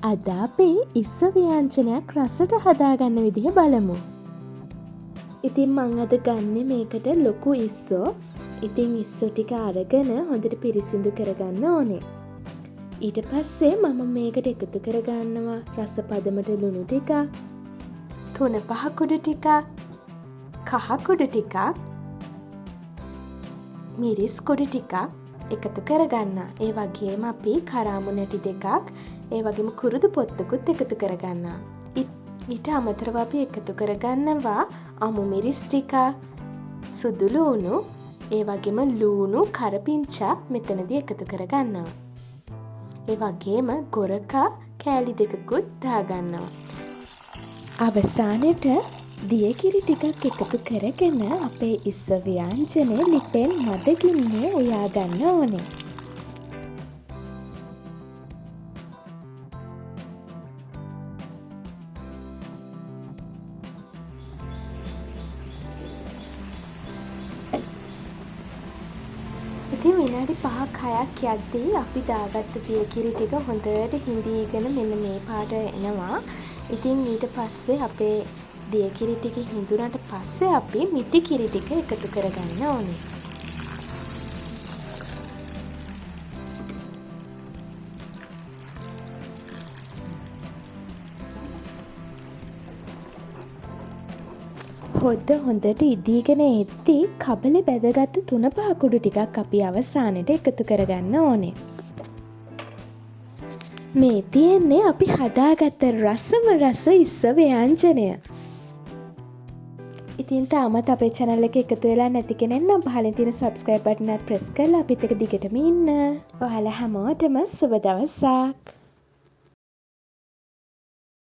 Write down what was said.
අද අපි ඉස්ස ව්‍යංජනයක් රසට හදාගන්න විදිහ බලමු. ඉතින් මං අද ගන්නේ මේකට ලොකු ඉස්සෝ. ඉතින් ඉස්සෝ ටික අරගෙන හොඳට පිරිසිදු කරගන්න ඕනේ. ඊට පස්සේ මම මේකට එකතු කරගන්නවා රස පදමට ලුණු ටිකක්, තුන පහ කුඩු ටිකක්, කහ කුඩු ටිකක්, මිරිස් කුඩු ටිකක් එකතු කරගන්න. ඒ වගේම අපි කරාමු නැටි දෙකක්, ඒ වගේම කුරුදු පොත්තකුත් එකතු කරගන්න. ඊට අමතරව අපි එකතු කරගන්නවා අමු මිරිස් ටිකක්, සුදු ලූණු, ඒ වගේම ලූණු කරපිංචා මෙතනදී එකතු කරගන්නවා. ඒ වගේම ගොරකා කෑලි දෙකකුත් දාගන්නවා. අවසානයට දියකිරි ටිකක් එකතු කරගෙන අපේ ඉස්ස ව්‍යංජනය ලිපෙන් මදගින්නේ උයා ගන්න ඕනේ. ඉතින් විනාඩි 5-6ක් යද්දී අපි දාගත්ත දියකිරි ටික හොඳට හිඳීගෙන මෙන්න මේ පාට එනවා. ඉතින් ඊට පස්සේ අපේ දියකිරි ටික හිඳුනට පස්සේ අපි මිටි කිරි ටික එකතු කරගන්න ඕනේ. හොඳට ඉදීගෙන එද්දී කබලේ බැදගත්තු 3-5 කුඩු ටිකක් අපි අවසානයේ එකතු කරගන්න ඕනේ. මේ තියෙන්නේ අපි හදාගත්ත රසම රස ඉස්ස ව්‍යංජනය. ඉතින් තාමත් අපේ channel එක එකතු වෙලා නැති කෙනෙක් නම් පහලින් තියෙන subscribe button එක press කරලා අපිත් එක්ක දිගටම ඉන්න. ඔයාලා හැමෝටම සුබ දවසක්.